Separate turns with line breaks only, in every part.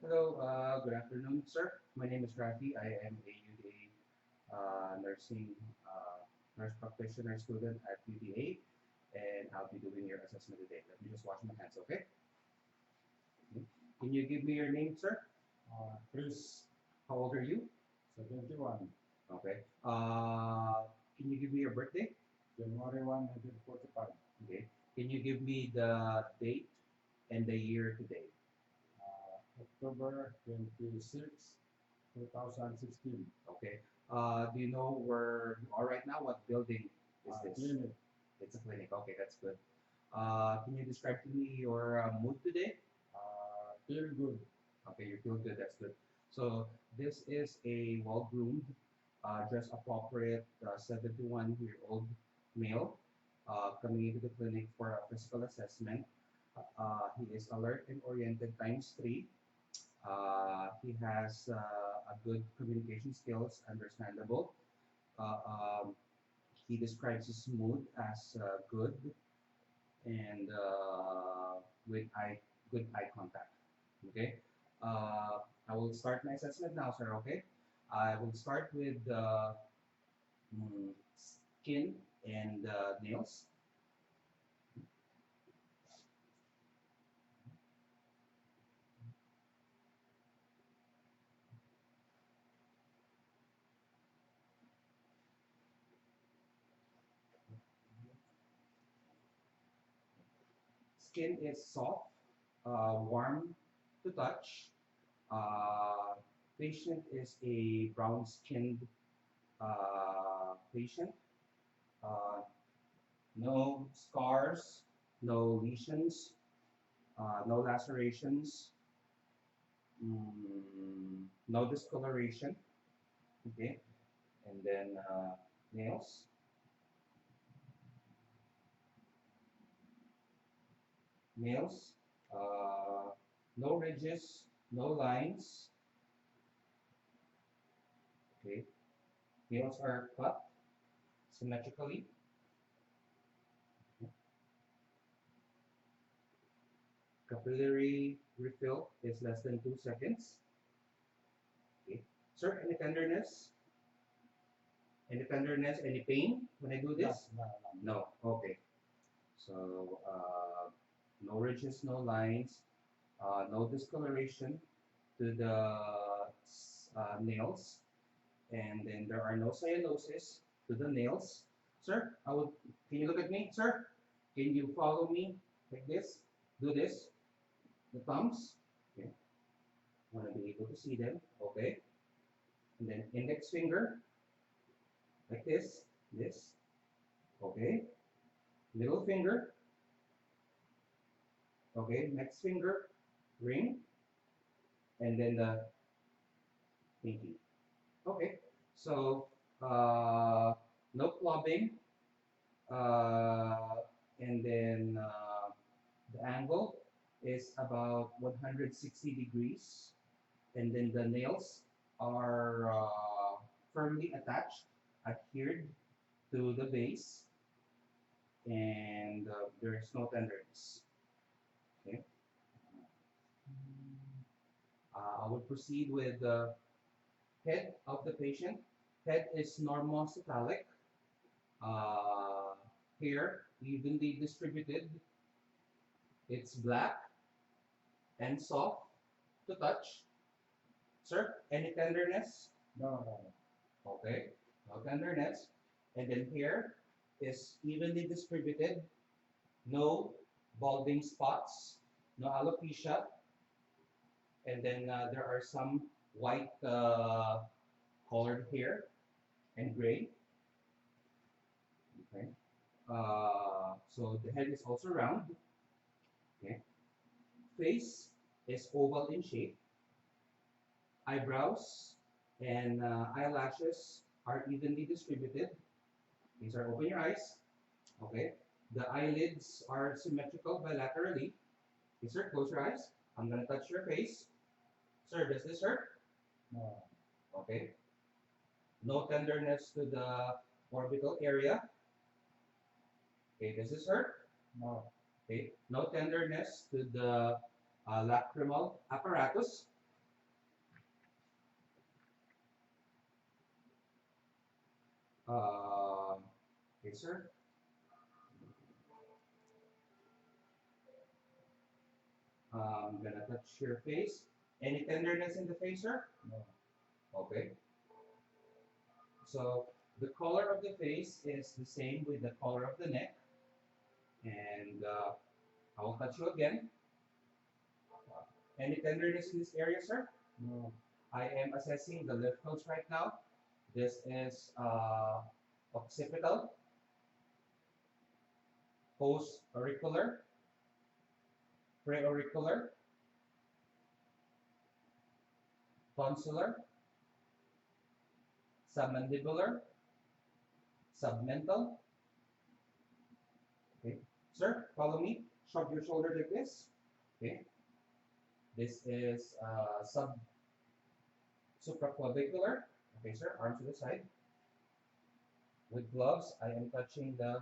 Hello, good afternoon, sir. My name is Raffy. I am a UDA nursing nurse practitioner student at UDA, and I'll be doing your assessment today. Let me just wash my hands, okay? Can you give me your name, sir?
Chris,
How old are you?
71,
Okay. Can you give me your birthday?
January 1, 1945.
Okay. Can you give me the date and the year today?
October 26, 2016.
Okay. Do you know where you are right now? What building is this?
Clinic,
It's a clinic. Okay, that's good. Can you describe to me your mood today?
feel good.
Okay, you feel good. That's good. So this is a well-groomed, dress appropriate 71-year-old male coming into the clinic for a physical assessment. He is alert and oriented times three. He has a good communication skills, understandable. Uh, um, he describes his mood as good and with good eye contact. Okay. I will start my assessment now, sir. Okay. I will start with skin and nails. Skin is soft, warm to touch. Uh, Patient is a brown-skinned patient. Uh, no scars, no lesions, no lacerations, no discoloration. Okay, and then nails, nails, uh, no ridges, no lines. Okay, nails are cut symmetrically. Capillary refill is less than 2 seconds. Okay, sir, any tenderness? Any tenderness? Any pain when I do this?
No, no.
No. Okay. So no ridges, no lines, no discoloration to the nails, and then there are no cyanosis to the nails. Sir, I would. Can you look at me, sir? Can you follow me like this? Do this. The thumbs. Okay. Want to be able to see them. Okay. And then index finger like this. This. Okay. Middle finger. Okay. Next finger. Ring. And then the pinky. Okay, so no clubbing, uh, and then the angle is about 160 degrees, and then the nails are firmly attached, adhered to the base, and there is no tenderness. Okay, I will proceed with the head of the patient. Head is normocephalic. Uh, Hair evenly distributed. It's black and soft to touch. Sir, any tenderness?
No, no.
Okay, no tenderness. And then hair is evenly distributed. No balding spots. No alopecia. And then there are some white colored hair and gray. Okay. So the head is also round. Okay. Face is oval in shape. Eyebrows and eyelashes are evenly distributed. These are open your eyes. Okay. The eyelids are symmetrical bilaterally. Okay, sir, close your eyes. I'm gonna touch your face. Sir, does this hurt?
No.
Okay. No tenderness to the orbital area. Okay, does this hurt?
No.
Okay. No tenderness to the lacrimal apparatus. Uh, okay, sir. I'm gonna touch your face. Any tenderness in the face, sir?
no,
Okay. So the color of the face is the same with the color of the neck. And I will touch you again. Any tenderness in this area, sir?
no,
I am assessing the lymph nodes right now. This is occipital, post-auricular, preauricular, tonsillar, submandibular, submental. Okay. Sir, follow me. Shrug your shoulder like this. Okay. This is supraclavicular. Okay, sir. Arms to the side. With gloves, I am touching the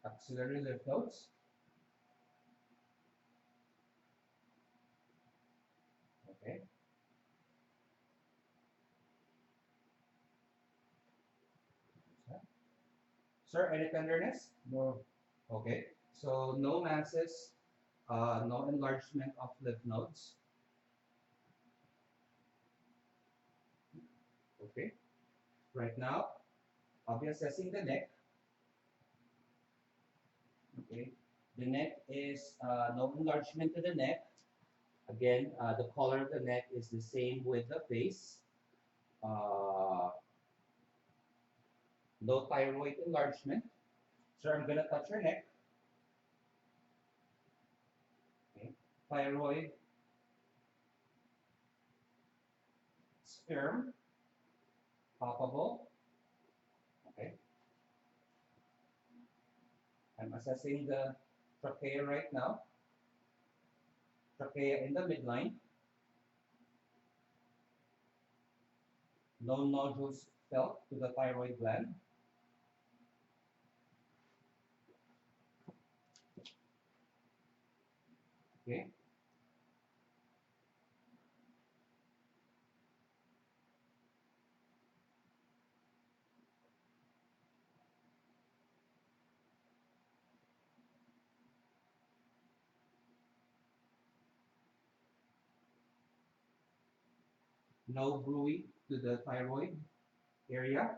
axillary lymph nodes. Okay. Sir, any tenderness?
no,
Okay. So no masses, no enlargement of lymph nodes. Okay. Right now, I'll be assessing the neck. Okay. The neck is no enlargement to the neck. Again, the color of the neck is the same with the face. Uh, no thyroid enlargement. So I'm gonna touch your neck. Okay. Thyroid, sperm, palpable. Okay. I'm assessing the trachea right now. Trachea in the midline. No nodules felt to the thyroid gland. Okay. No bruit to the thyroid area.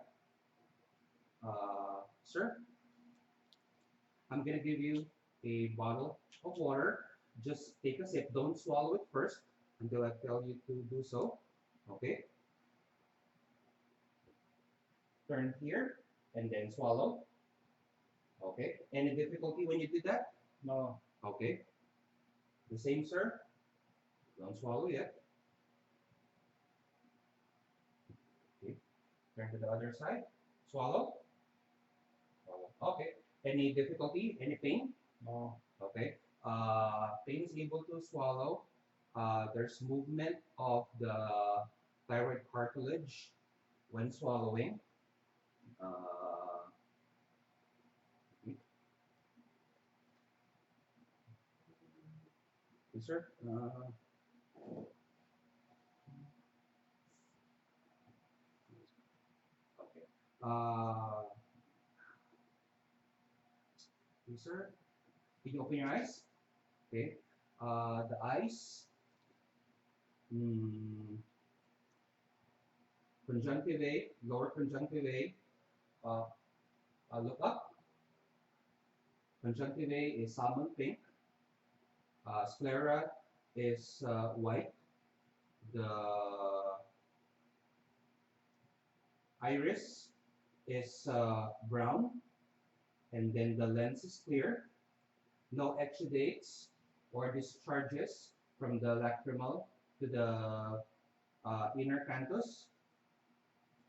Sir, I'm gonna give you a bottle of water. Just take a sip. Don't swallow it first until I tell you to do so. Okay. Turn here and then swallow. Okay. Any difficulty when you did that?
no,
Okay. The same, sir. Don't swallow yet. Okay. Turn to the other side. Swallow. Swallow. Okay. Any difficulty? Any pain?
no,
Okay. Pain is able to swallow. There's movement of the thyroid cartilage when swallowing. Uh, yes, sir. Okay. Yes, sir. Can you open your eyes? Okay. The eyes. Mm, conjunctivae, lower conjunctivae. Uh, look up. Conjunctivae is salmon pink. Sclera is white. The iris is brown, and then the lens is clear. No exudates or discharges from the lacrimal to the inner canthus.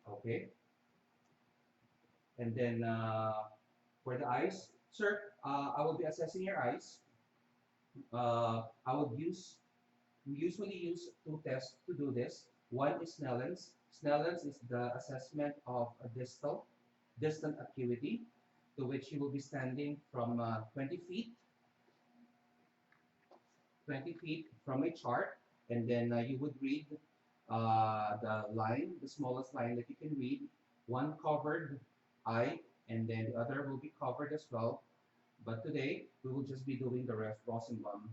Okay, and then for the eyes, sir, I will be assessing your eyes. I would we usually use two tests to do this. One is Snellen's. Snellen's is the assessment of a distant acuity, to which you will be standing from 20 feet from a chart, and then you would read the line, the smallest line that you can read, one covered eye, and then the other will be covered as well. But today, we will just be doing the Rosenbaum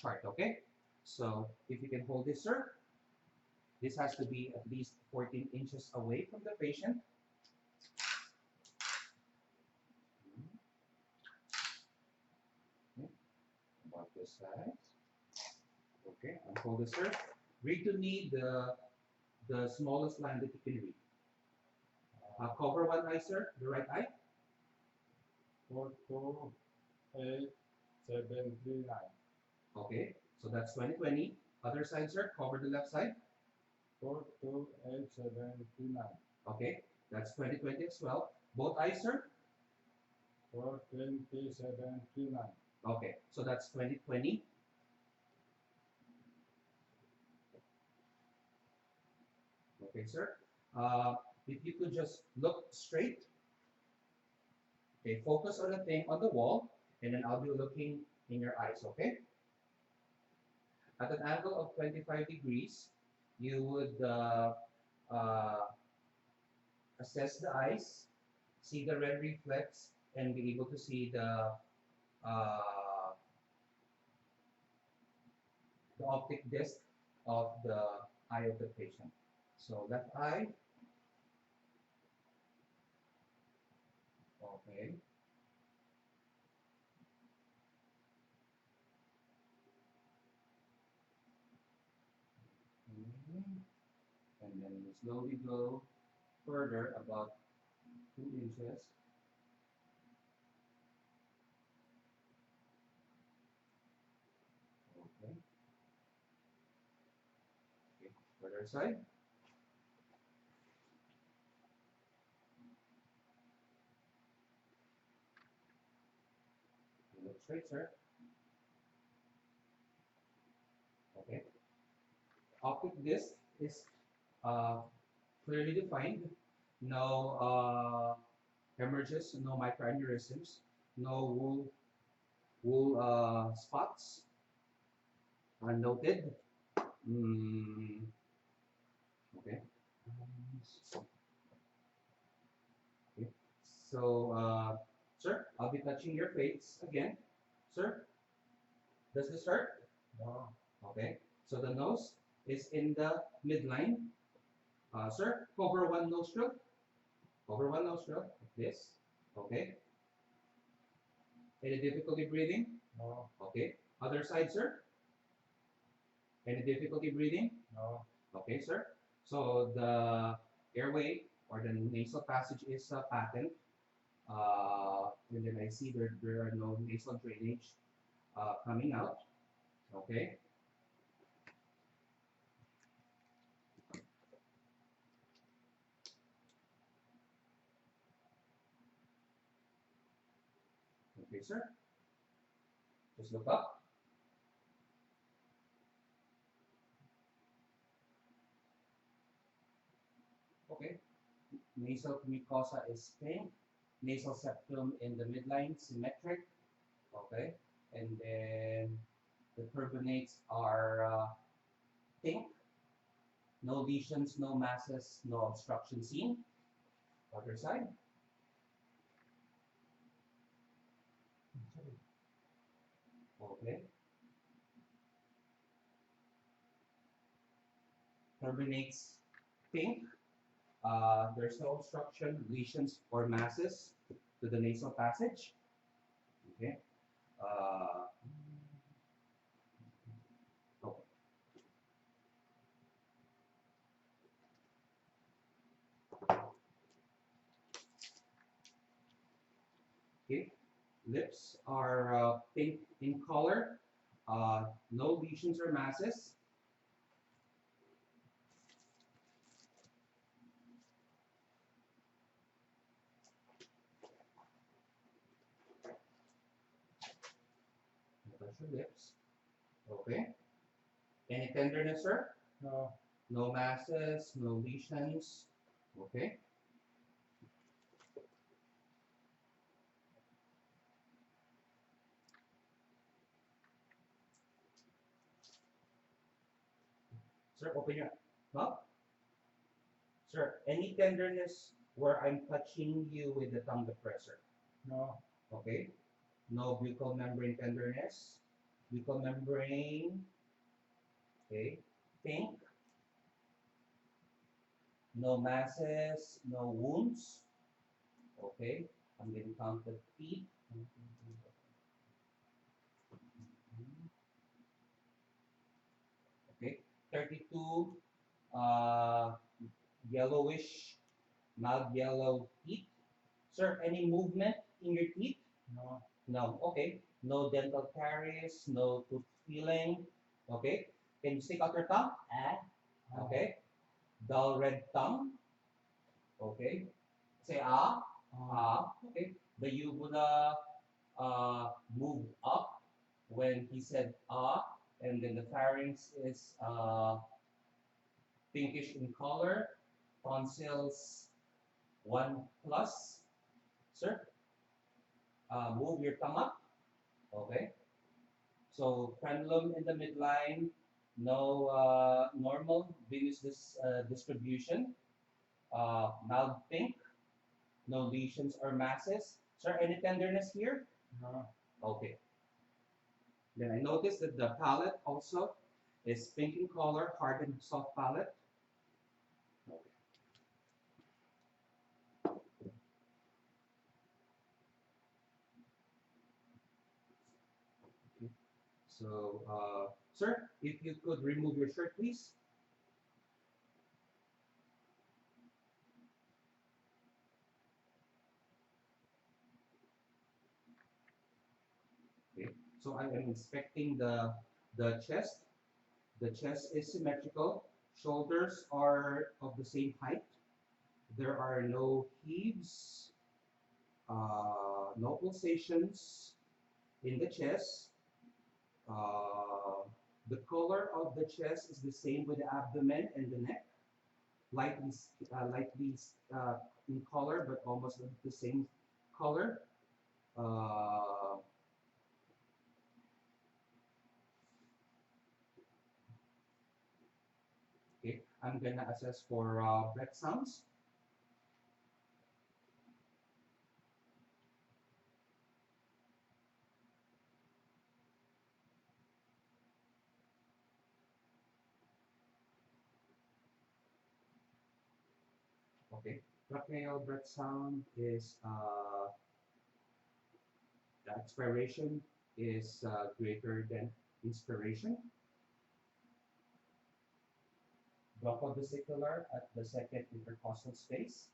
chart, okay? So if you can hold this, sir, this has to be at least 14 inches away from the patient. Okay. About this side. Okay, and hold this, sir. Read to me the smallest line that you can read. Cover one eye, sir, the right eye.
428,739.
Okay, so that's 20/20. Other side, sir, cover the left side.
428,739.
Okay, that's 20/20 as well. Both eyes, sir.
42739.
Okay, so that's 20/20. Okay, sir. If you could just look straight. Okay, focus on the thing on the wall, and then I'll be looking in your eyes, okay? At an angle of 25 degrees, you would uh, assess the eyes, see the red reflex, and be able to see uh, the optic disc of the eye of the patient. So left eye, okay. And then we slowly go further about 2 inches. Okay. Okay. Further side. Look straight, sir. Okay. Optic disc is uh, clearly defined. No hemorrhages, no microaneurysms, no wool spots are noted. Okay. Okay. So, sir, I'll be touching your face again. Sir, does this hurt?
No.
Okay. So the nose is in the midline. Sir, cover one nostril. Cover one nostril, like this. Okay. Any difficulty breathing?
No.
Okay. Other side, sir? Any difficulty breathing?
No.
Okay, sir. So the airway or the nasal passage is patent. And then I see there are no nasal drainage coming out. Okay. Okay, sir. Just look up. Okay. Nasal mucosa is pink. Nasal septum in the midline, symmetric. Okay. And then the turbinates are pink. No lesions, no masses, no obstruction seen. Other side. Okay. Terminates pink. There's no obstruction, lesions, or masses to the nasal passage. Okay. Uh, okay. Okay. Lips are pink in color. No lesions or masses. Touch your lips. Okay. Any tenderness, sir?
No.
No masses, no lesions. Okay. Sir, open your Huh? Sir, any tenderness where I'm touching you with the tongue depressor?
No.
Okay. No buccal membrane tenderness. Buccal membrane. Okay. Pink. No masses, no wounds. Okay. I'm going to count the feet. Okay. 32 yellowish, mild yellow teeth. Sir, any movement in your teeth?
No.
No. Okay. No dental caries, no tooth feeling. Okay. Can you stick out your tongue? Ah. Okay. Dull red tongue. Okay. Say ah. Ah. Okay. The uvula moved up when he said ah, and then the pharynx is pinkish in color. Tonsils 1 plus. Sir, move your tongue up. Okay. So frenulum in the midline, no normal venous distribution, mild pink, no lesions or masses. Sir, any tenderness here?
No.
Okay. Then I noticed that the palate also is pink in color, hard and soft palate. Okay. So, sir, if you could remove your shirt, please. Okay. So I am inspecting the chest. The chest is symmetrical. Shoulders are of the same height. There are no heaves, no pulsations in the chest. Uh, the color of the chest is the same with the abdomen and the neck, lightly in color, but almost the same color. Uh, okay, I'm gonna assess for breath sounds. Okay, tracheal breath sound is the expiration is greater than inspiration. Bronchodesicular at the second intercostal space.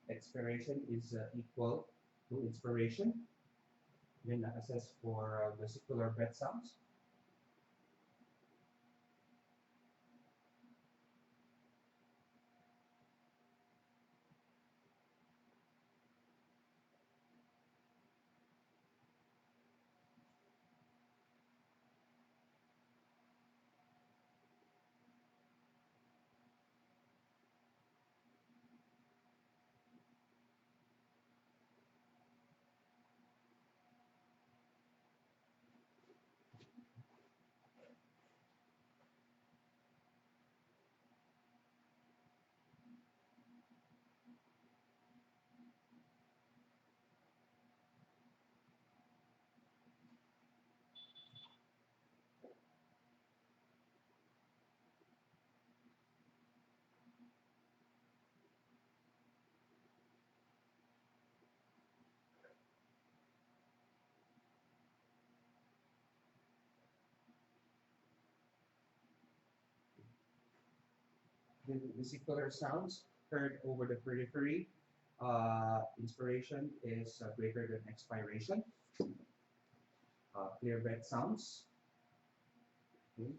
Expiration is equal to inspiration. Then assess for vesicular breath sounds. The vesicular sounds heard over the periphery. Inspiration is greater than expiration. Clear breath sounds. Okay.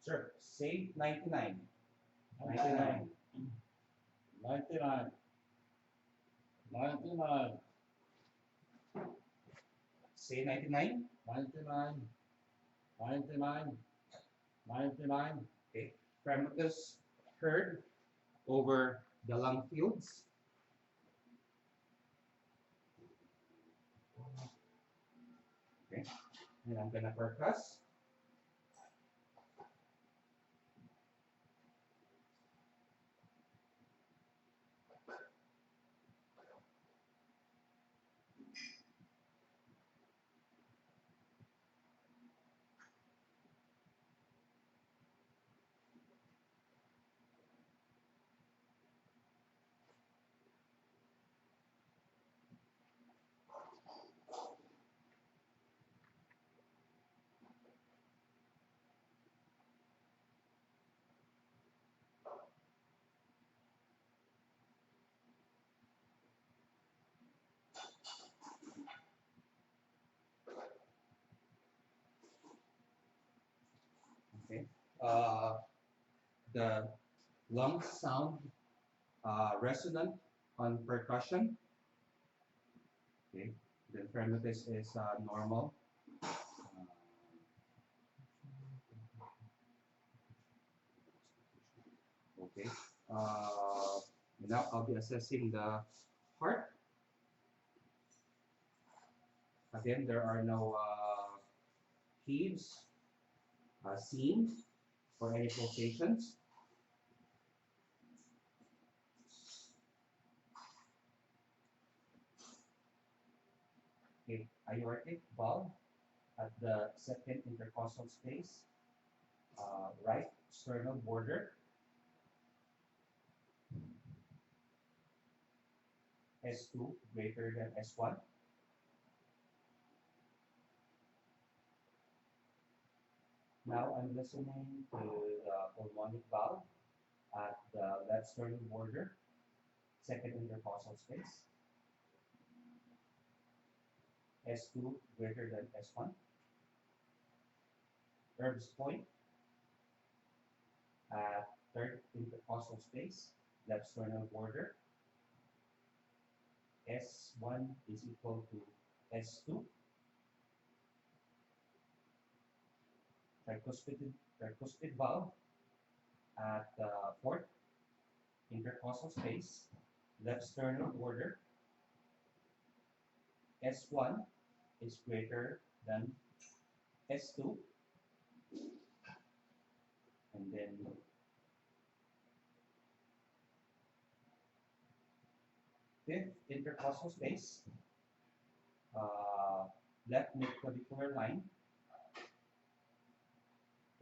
Sir, say 99. 99.
99. 99.
Say 99.
99. 99. 99.
Okay. Premitus heard over the lung fields. Okay, and I'm gonna percuss. Okay, uh, the lungs sound resonant on percussion. Okay, the infirmities is normal. Okay, now I'll be assessing the heart. Again, there are no heaves seen or any pulsations. Okay, aortic valve at the second intercostal space, right sternal border, S2 greater than S1. Now I'm listening to the pulmonic valve at the left sternal border, second intercostal space, S2 greater than S1. Herb's point at third intercostal space, left sternal border, S1 is equal to S2. Tricuspid valve at the fourth intercostal space, left sternal border, S1 is greater than S2. And then fifth intercostal space, left mid-clavicular line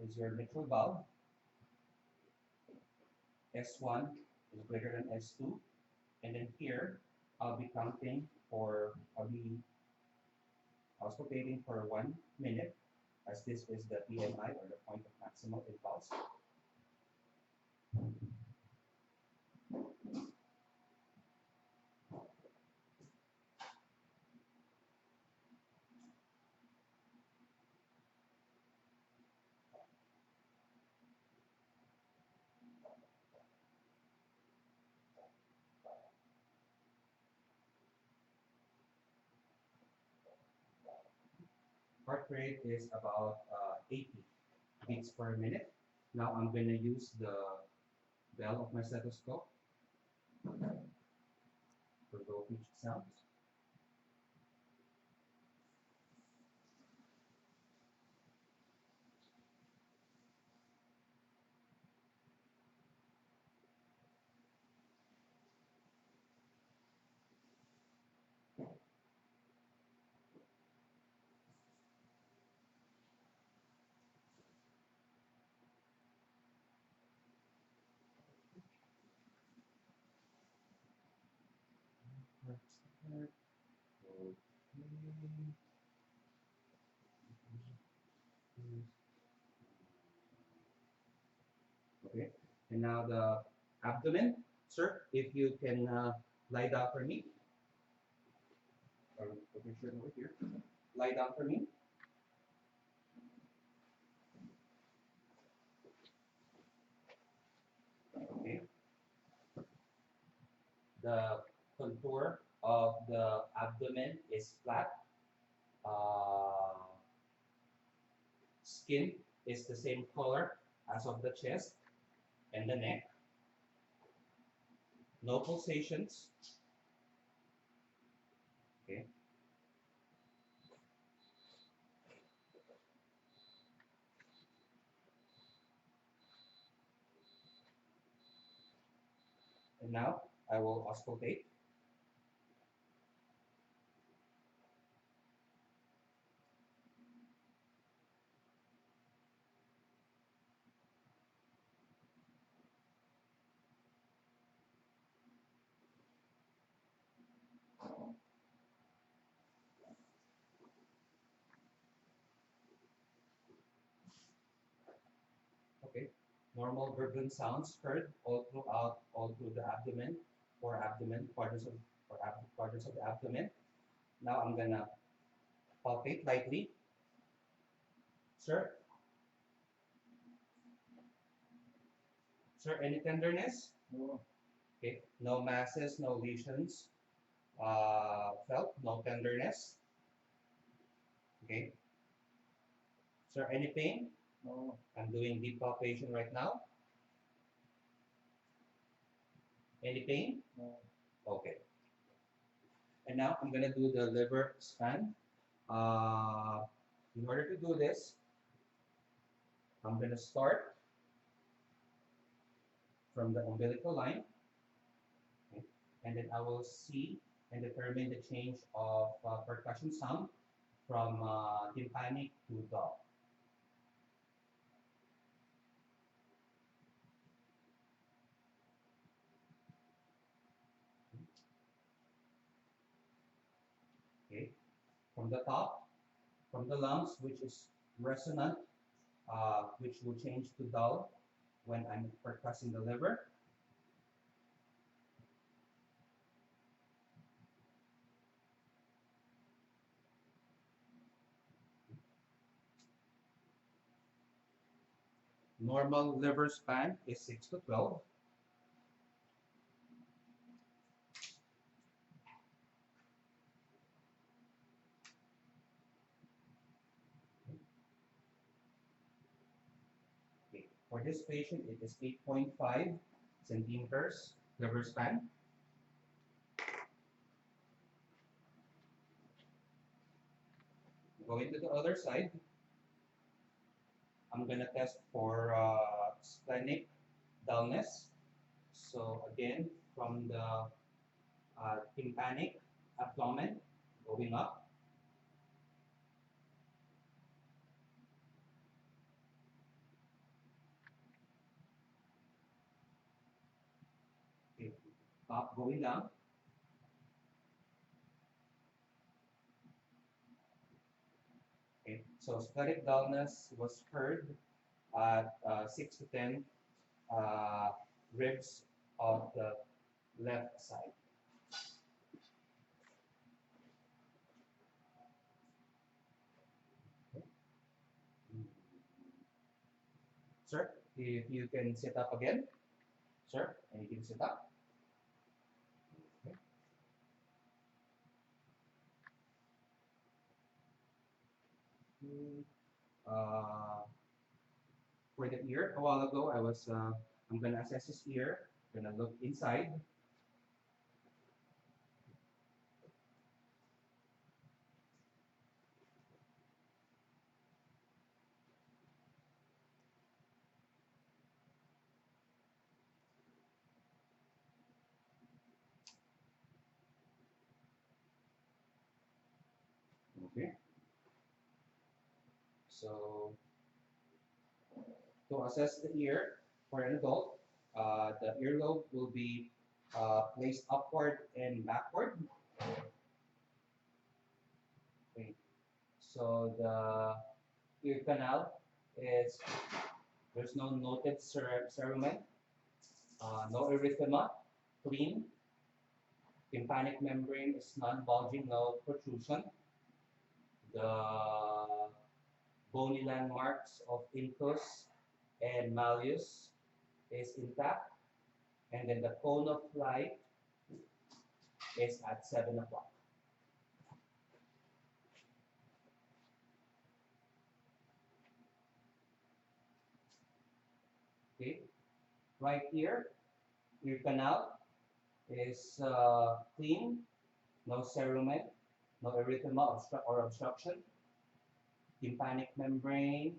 is your mitral valve. S1 is greater than S2. And then here, I'll be counting for, I'll be auscultating for 1 minute, as this is the PMI or the point of maximal impulse. Heart rate is about 80 beats per minute. Now I'm going to use the bell of my stethoscope for low pitch sounds. Okay, and now the abdomen. Sir, if you can lie down for me. Or put your shirt over here. Lie down for me. Okay. The contour of the abdomen is flat. Skin is the same color as of the chest and the neck. no pulsations. Okay. And now I will auscultate. Okay. Normal gurgling sounds heard all through the abdomen, or abdomen, quadrants of the abdomen. Now I'm gonna palpate lightly. Sir, sir, any tenderness?
No.
Okay. No masses, no lesions. Felt, no tenderness. Okay. Sir, any pain?
No.
I'm doing deep palpation right now. Any pain?
No.
Okay. And now I'm gonna do the liver scan. In order to do this, I'm gonna start from the umbilical line, okay? And then I will see and determine the change of percussion sound from tympanic to dull. Okay, from the top, from the lungs, which is resonant, which will change to dull when I'm percussing the liver. Normal liver span is 6 to 12. Okay. For this patient, it is 8.5 centimeters liver span. Going to the other side, I'm gonna test for splenic dullness. So again, from the tympanic abdomen going up. Okay. Top going down. Okay. So splenic dullness was heard at 6 to 10 uh, ribs of the left side. Sir, if you can sit up again. Sir, and you can sit up. Okay. Uh, for the ear, a while ago, I'm gonna assess his ear. Gonna look inside. Okay. So to assess the ear for an adult, the earlobe will be placed upward and backward. Okay. So the ear canal is, there's no noted cerumen, no erythema, clean. Tympanic membrane is non-bulging, no protrusion. The bony landmarks of incus and malleus is intact, and then the cone of light is at 7 o'clock. Okay, right here, ear canal, is clean, no cerumen, no erythema or obstruction. Tympanic membrane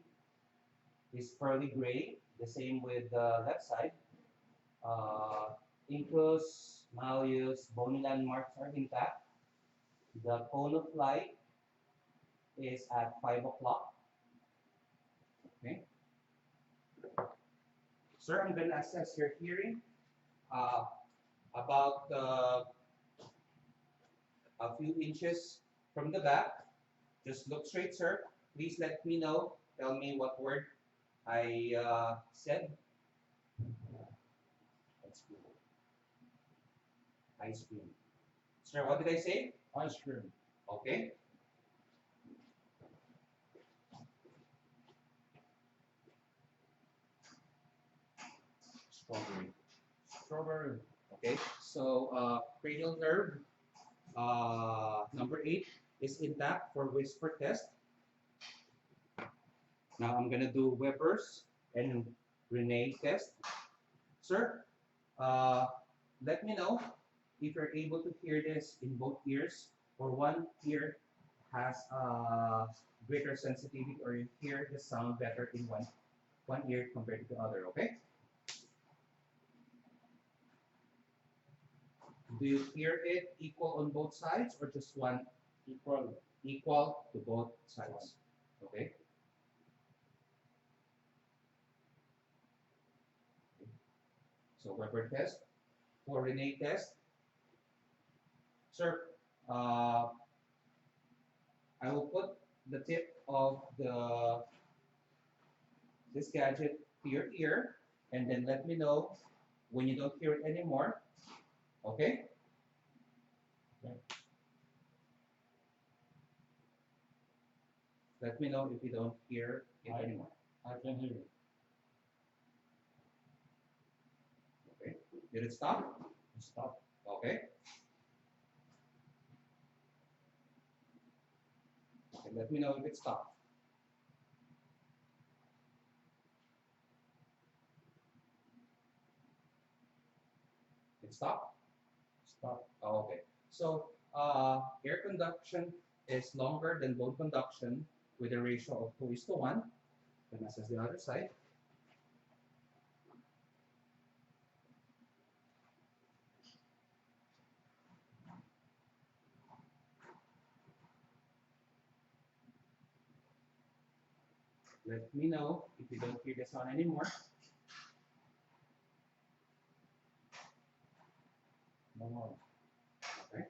is pearly gray, the same with the left side. Uh, Incus, malleus, bony landmarks are intact. The cone of light is at 5 o'clock. Okay. Sir, I'm going to assess your hearing uh, about a few inches from the back. Just look straight, sir. Please let me know. Tell me what word I said. Ice cream. Ice cream. Sir, what did I say?
Ice cream.
Okay. Strawberry.
Strawberry.
Okay. So cranial nerve number 8 is intact for whisper test. Now I'm gonna do Weber's and Renee test. Sir, uh, let me know if you're able to hear this in both ears or one ear has greater sensitivity or you hear the sound better in one ear compared to the other, okay? Do you hear it equal on both sides or just one?
Equal.
Equal to both sides, okay? So Weber test. For Renee test, sir, I will put the tip of this gadget to your ear, and then let me know when you don't hear it anymore. Okay?
Okay.
Let me know if you don't hear it anymore.
I can hear it.
Okay? Did it stop?
Stop.
Okay. Okay, let me know if it stopped. It stopped?
Stop.
Oh, okay. So air conduction is longer than bone conduction with a ratio of 2:1. Then assess the other side. Let me know if you don't hear the sound anymore.
No more.
Okay.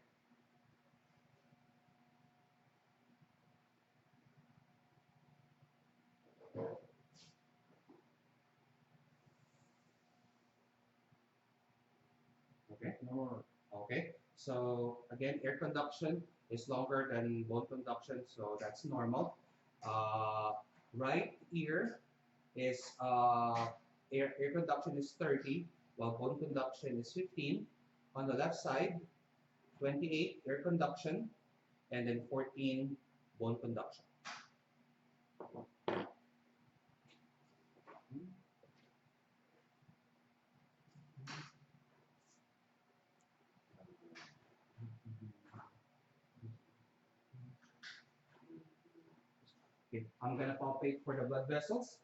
Okay.
No more.
Okay. So again, air conduction is longer than bone conduction, so that's normal. Right ear is air conduction is 30, while bone conduction is 15. On the left side, 28 air conduction, and then 14 bone conduction. Okay, I'm gonna palpate for the blood vessels.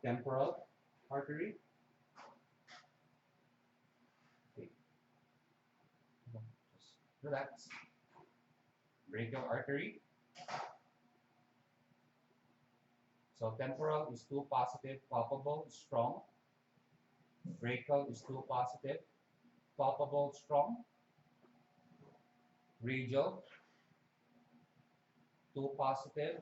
Temporal artery. Okay. Just relax. Brachial artery. So temporal is 2 positive, palpable, strong. Brachial is 2 positive, palpable, strong. Radial, 2 positive,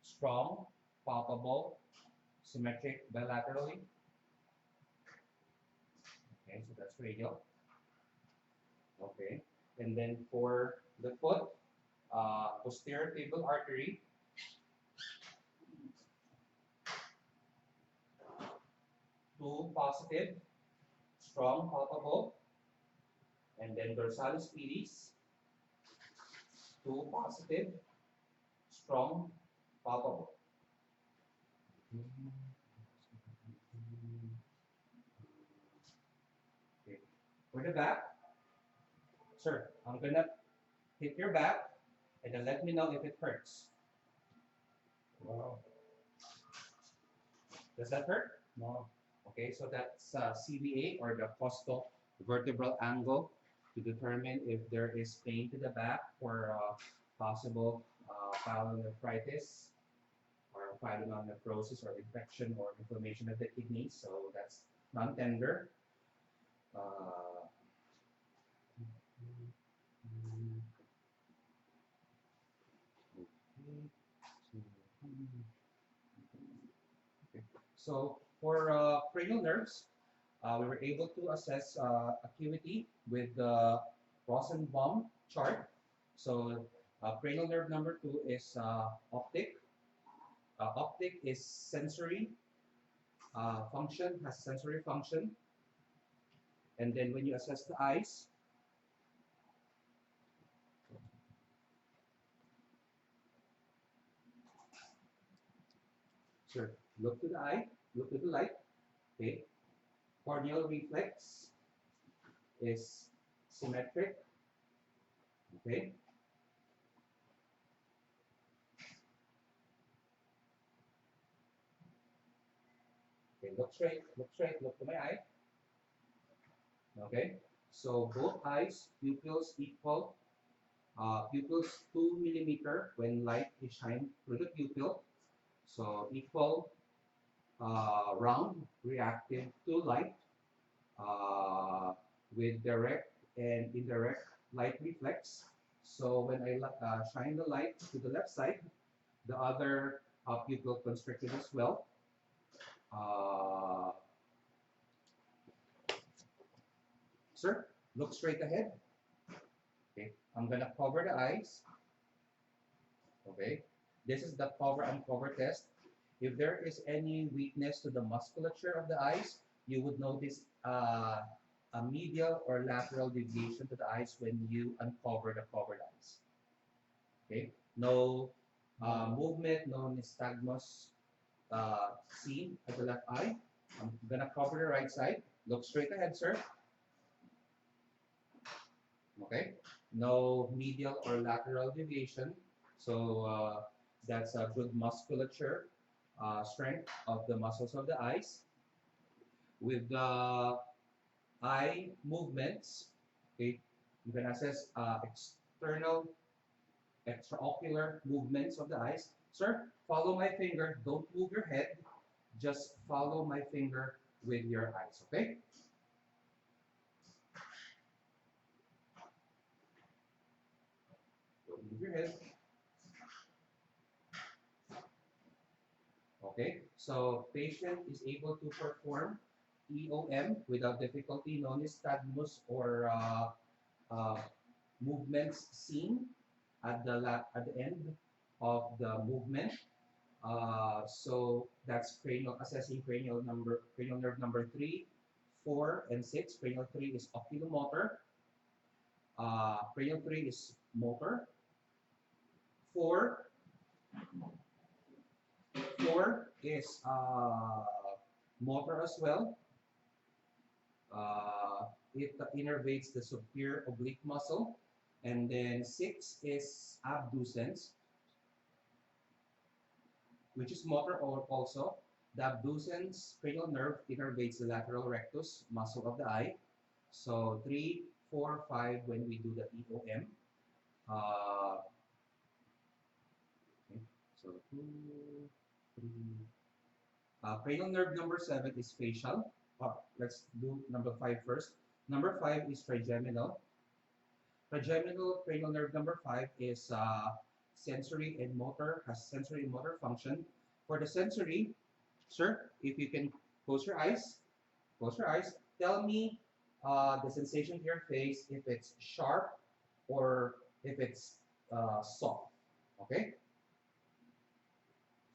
strong, palpable, symmetric bilaterally. Okay, so that's radial. Okay, and then for the foot, posterior tibial artery, 2 positive, strong, palpable, and then dorsalis pedis, 2 positive, strong, palpable. For the back, sir, I'm gonna hit your back and then let me know if it hurts.
Wow.
Does that hurt?
No.
Okay, so that's CVA or the costo-vertebral angle to determine if there is pain to the back or possible pyelonephritis or pyelonephrosis or infection or inflammation of the kidneys. So that's non-tender. Uh, so for cranial nerves, we were able to assess acuity with the Rosenbaum chart. So cranial nerve number 2 is optic. Optic is sensory function, has sensory function. And then when you assess the eyes, sure, look to the eye, look to the light. Okay. Corneal reflex is symmetric. Okay. Okay, look straight, look to my eye. Okay. So both eyes, pupils equal. Pupils 2 millimeter when light is shined through the pupil. So equal round reactive to light with direct and indirect light reflex. So when I shine the light to the left side, the other pupil constricted as well. Uh, Sir, look straight ahead. Okay, I'm gonna cover the eyes. Okay, this is the cover uncover test. If there is any weakness to the musculature of the eyes, you would notice a medial or lateral deviation to the eyes when you uncover the covered eyes. Okay, no movement, no nystagmus seen at the left eye. I'm gonna cover the right side. Look straight ahead, sir. Okay, no medial or lateral deviation. So that's a good musculature strength of the muscles of the eyes. With the eye movements, okay, you can assess external, extraocular movements of the eyes. Sir, follow my finger. Don't move your head. Just follow my finger with your eyes, okay? Don't move your head. Okay, so patient is able to perform EOM without difficulty, no nystagmus or uh, movements seen at the end of the movement. So that's cranial assessing cranial nerve number 3, 4, and 6. Cranial 3 is oculomotor. Cranial 3 is motor. 4 4 is motor as well. It innervates the superior oblique muscle. And then 6 is abducens, which is motor also. The abducens cranial nerve innervates the lateral rectus muscle of the eye. So 3, 4, 5 when we do the EOM. Okay. So 2, 3. Cranial nerve number 7 is facial. Let's do number 5 first. Number 5 is trigeminal. Trigeminal cranial nerve number 5 is sensory and motor, has sensory and motor function. For the sensory, sir, if you can close your eyes, tell me the sensation to your face, if it's sharp or if it's soft. Okay?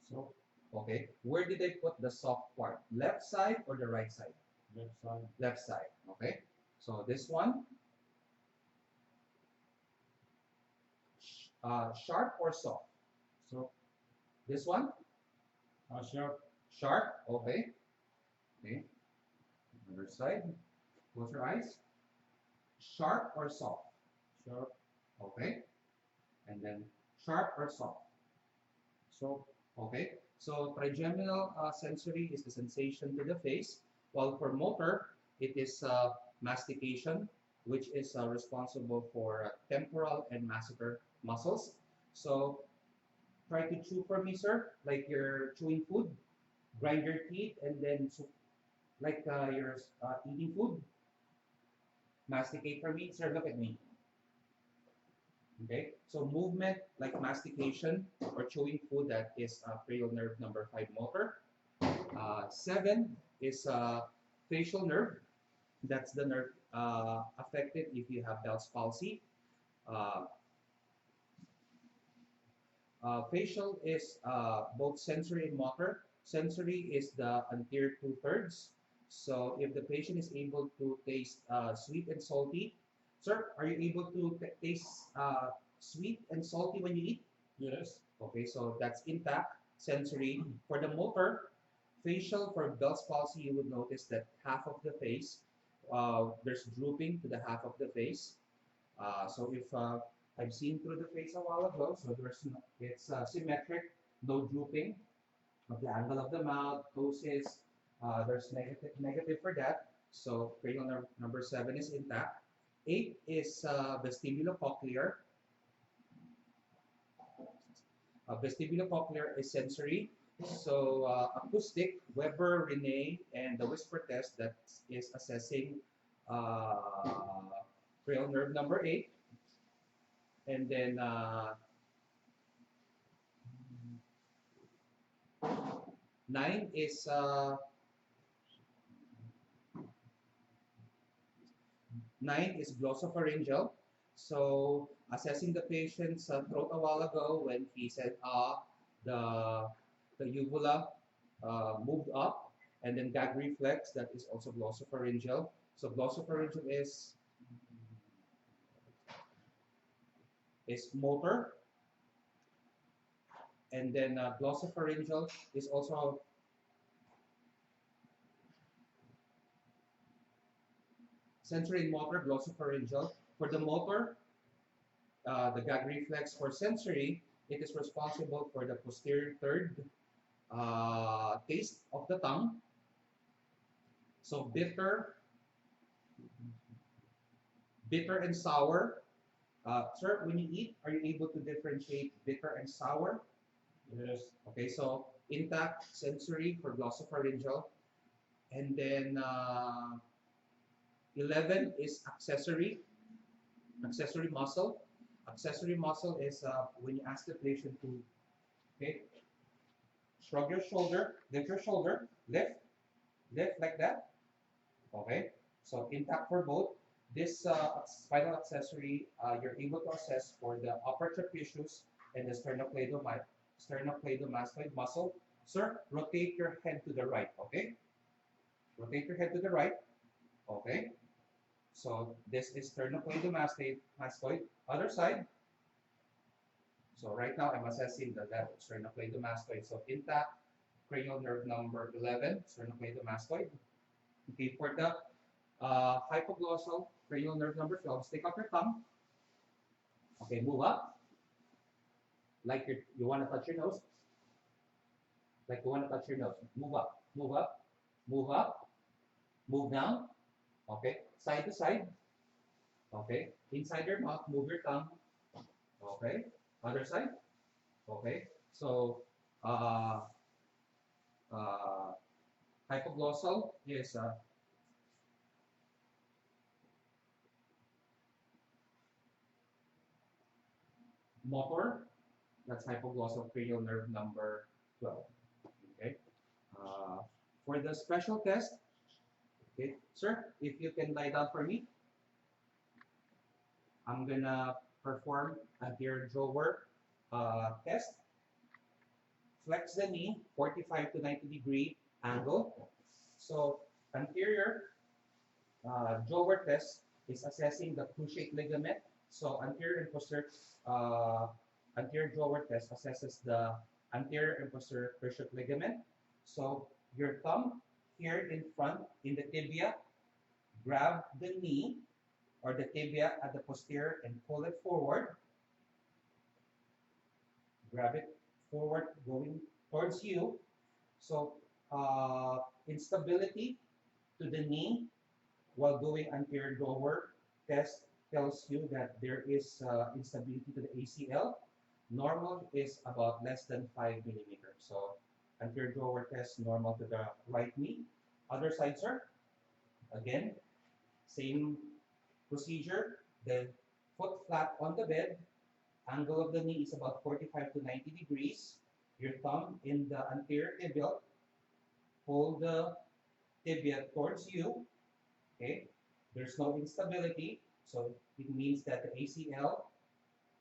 So,
Okay. Where did I put the soft part? Left side or the right side?
left side.
Left side. Okay. So this one, sharp or soft?
So,
This one,
sharp.
sharp. Okay. Okay. Other side. Close your eyes. Sharp or soft?
Sharp.
Okay. And then sharp or soft?
Soft.
Okay. So trigeminal sensory is the sensation to the face, while for motor, it is mastication, which is responsible for temporal and masseter muscles. So try to chew for me, sir, like you're chewing food. Grind your teeth and then like you're eating food. Masticate for me, sir. Look at me. Okay, so movement like mastication or chewing food, that is cranial nerve number 5 motor. 7 is facial nerve. That's the nerve affected if you have Bell's palsy. Uh, Facial is both sensory and motor. Sensory is the anterior two-thirds. So if the patient is able to taste sweet and salty, sir, are you able to taste sweet and salty when you eat?
Yes.
Okay, so that's intact sensory. For the motor, facial for Bell's palsy, you would notice that half of the face, there's drooping to the half of the face. So if I've seen through the face a while ago, so it's symmetric, no drooping of the angle of the mouth, ptosis. There's negative for that. So cranial nerve number 7 is intact. 8 is vestibulocochlear. Vestibulocochlear is sensory. So acoustic, Weber, Rene, and the whisper test that is assessing cranial nerve number 8. And then 9 is glossopharyngeal. So assessing the patient's throat a while ago when he said the uvula moved up, and then gag reflex, that is also glossopharyngeal. So glossopharyngeal is motor, and then glossopharyngeal is also sensory and motor, glossopharyngeal. For the motor, the gag reflex. For sensory, it is responsible for the posterior third taste of the tongue. So bitter and sour. Sir, when you eat, are you able to differentiate bitter and sour?
Yes.
Okay, so intact sensory for glossopharyngeal. And then 11 is accessory muscle. Accessory muscle is when you ask the patient to, okay, shrug your shoulder, lift your shoulder, lift like that. Okay, so intact for both. This spinal accessory, you're able to assess for the upper trapezius and the sternocleidomastoid muscle. Sir, rotate your head to the right, okay? Rotate your head to the right, okay? So this is sternocleidomastoid. Other side. So right now I'm assessing the level, sternocleidomastoid. So intact, cranial nerve number 11, sternocleidomastoid. Okay, for the hypoglossal cranial nerve number 12, stick up your tongue. Okay, move up. Like you want to touch your nose. Like you want to touch your nose. Move up, move up, move up, move down. Okay, side to side. Okay, inside your mouth, move your tongue. Okay, other side. Okay, so uh, uh, hypoglossal is motor. That's hypoglossal cranial nerve number 12. Okay. For the special test, okay, sir, if you can lie down for me, I'm gonna perform anterior drawer test. Flex the knee, 45 to 90-degree angle. So anterior drawer test is assessing the cruciate ligament. So anterior drawer test assesses the anterior and posterior cruciate ligament. So your thumb here in front in the tibia, grab the knee or the tibia at the posterior and pull it forward. Grab it forward, going towards you. So instability to the knee while doing anterior drawer test tells you that there is instability to the ACL. Normal is about less than 5 millimeters. So anterior drawer test normal to the right knee. Other side, sir. Again, same procedure. The foot flat on the bed. Angle of the knee is about 45 to 90 degrees. Your thumb in the anterior tibial. Hold the tibia towards you. Okay. There's no instability. So it means that the ACL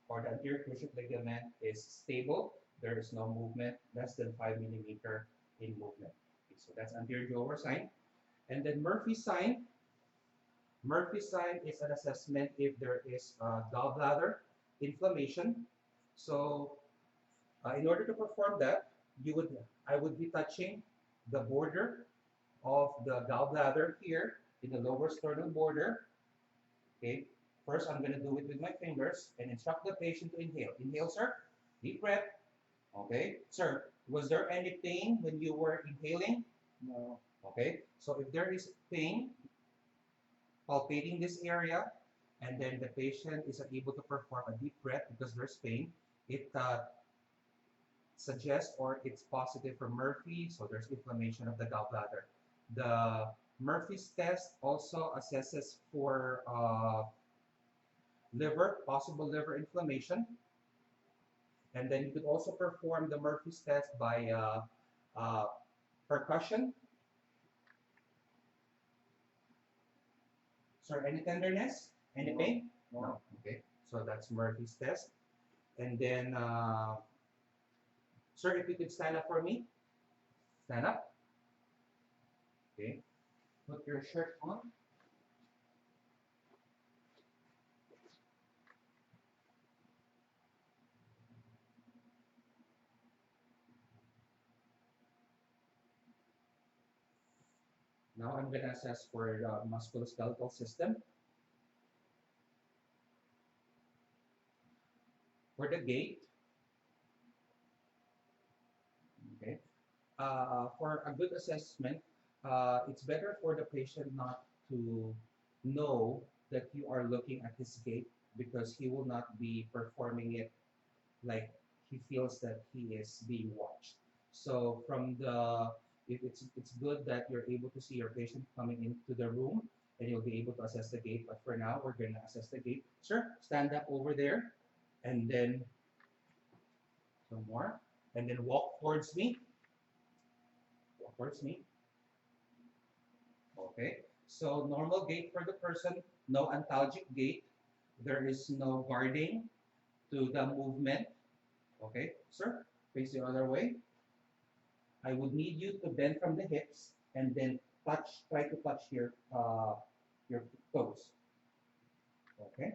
or the anterior cruciate ligament is stable. There is no movement, less than 5 millimeter in movement. Okay, so that's anterior drawer sign. And then Murphy's sign. Murphy's sign is an assessment if there is gallbladder inflammation. So in order to perform that, I would be touching the border of the gallbladder here in the lower sternal border. Okay. First, I'm going to do it with my fingers and instruct the patient to inhale. Inhale, sir. Deep breath. Okay. Sir, was there any pain when you were inhaling?
No.
Okay. So if there is pain, palpating this area, and then the patient is able to perform a deep breath because there's pain, it suggests or it's positive for Murphy, so there's inflammation of the gallbladder. The Murphy's test also assesses for liver, possible liver inflammation. And then you could also perform the Murphy's test by percussion. Sir, any tenderness? Any
No.
pain?
No.
Okay, so that's Murphy's test. And then, sir, if you could stand up for me. Stand up. Okay. Put your shirt on. Now I'm going to assess for the musculoskeletal system. For the gait, okay. For a good assessment, it's better for the patient not to know that you are looking at his gait because he will not be performing it like he feels that he is being watched. So it's good that you're able to see your patient coming into the room and you'll be able to assess the gait. But for now, we're going to assess the gait. Sir, stand up over there and then some more. And then walk towards me. Walk towards me. Okay. So normal gait for the person, no antalgic gait. There is no guarding to the movement. Okay, sir, face the other way. I would need you to bend from the hips and then try to touch your toes. Okay,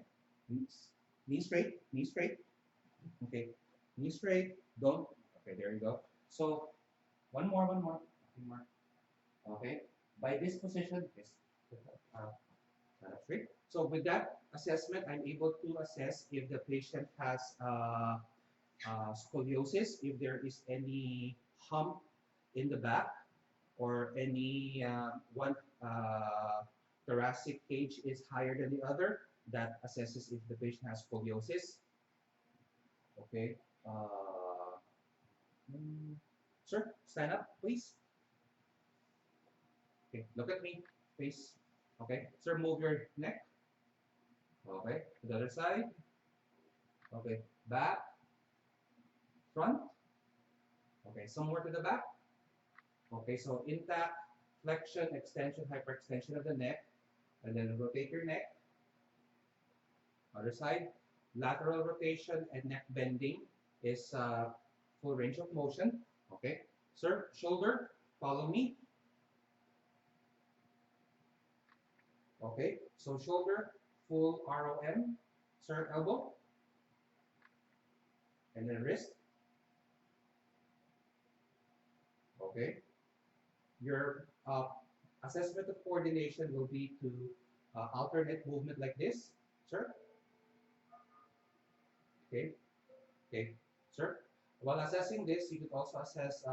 knee straight, knee straight. Okay, knee straight. Don't. Okay, there you go. So one more. Okay, by this position, yes, stand up straight. So with that assessment, I'm able to assess if the patient has scoliosis, if there is any hump in the back or any one thoracic cage is higher than the other, that assesses if the patient has scoliosis. Okay. Sir, stand up, please. Okay, look at me, face. Okay, sir, move your neck. Okay, to the other side. Okay, back, front. Okay, somewhere to the back. Okay, so intact, flexion, extension, hyperextension of the neck, and then rotate your neck. Other side, lateral rotation and neck bending is full range of motion. Okay, sir, shoulder, follow me. Okay, so shoulder, full ROM. Sir, elbow, and then wrist. Okay. Your assessment of coordination will be to alternate movement like this, sir. Okay, okay, sir. While assessing this, you could also assess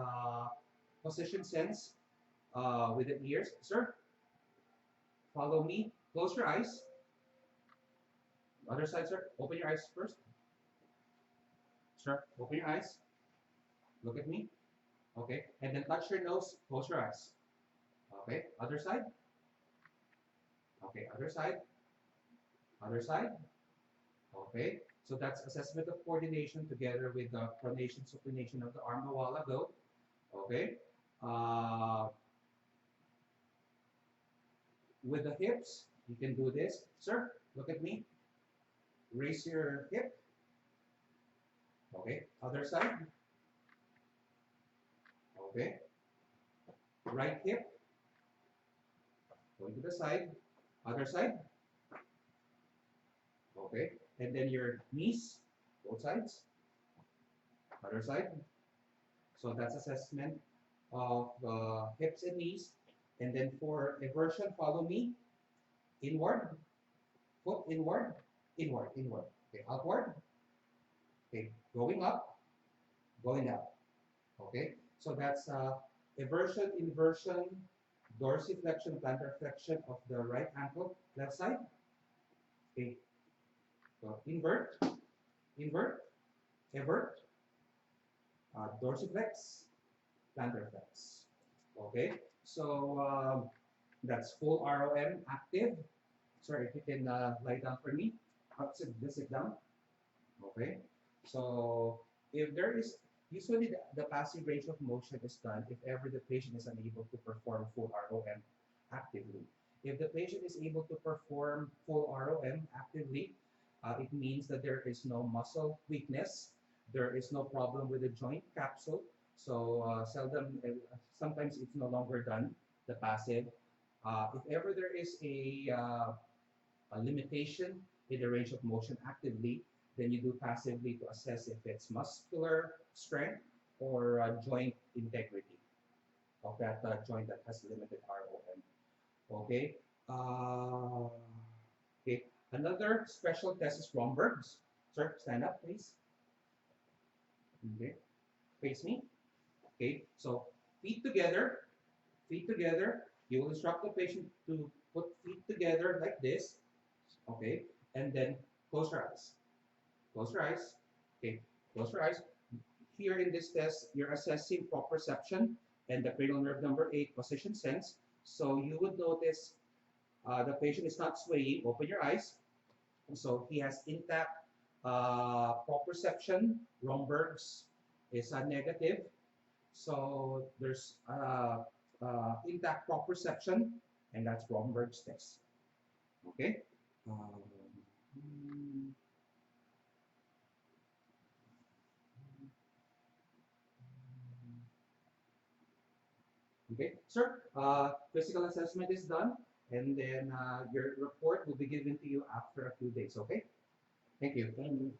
position sense with the ears, sir. Follow me. Close your eyes. Other side, sir. Open your eyes first. Sir, open your eyes. Look at me. Okay. And then touch your nose. Close your eyes. Okay. Other side. Okay. Other side. Other side. Okay. So that's assessment of coordination together with the pronation, supination of the arm a while ago. Okay. Uh, with the hips, you can do this. Sir, look at me. Raise your hip. Okay. Other side. Okay. Right hip. Going to the side. Other side. Okay. And then your knees, both sides. Other side. So that's assessment of hips and knees. And then for eversion, follow me. Inward, foot inward, inward, inward. Okay, outward. Okay, going up, going down. Okay, so that's eversion, inversion, dorsiflexion, plantar flexion of the right ankle, left side. Okay, so invert, invert, evert, dorsiflex, plantar flex. Okay, so that's full ROM active. Sorry, if you can lie down for me. Sit down. Okay. So if there is, usually the passive range of motion is done if ever the patient is unable to perform full ROM actively. If the patient is able to perform full ROM actively, it means that there is no muscle weakness, there is no problem with the joint capsule. So sometimes it's no longer done, the passive. If ever there is a limitation in the range of motion actively, then you do passively to assess if it's muscular strength or joint integrity of that joint that has limited ROM. Okay. Okay. Another special test is Romberg's. Sir, stand up, please. Okay. Face me. Okay. So feet together. Feet together. You will instruct the patient to put feet together like this. Okay. And then close your eyes. Close your eyes. Okay. Close your eyes. Here in this test, you're assessing proprioception and the cranial nerve number 8 position sense. So you would notice the patient is not swaying. Open your eyes. So he has intact proprioception. Romberg's is a negative. So there's intact proprioception, and that's Romberg's test. Okay. Okay, sir, physical assessment is done, and then your report will be given to you after a few days, okay? Thank you.
Thank you.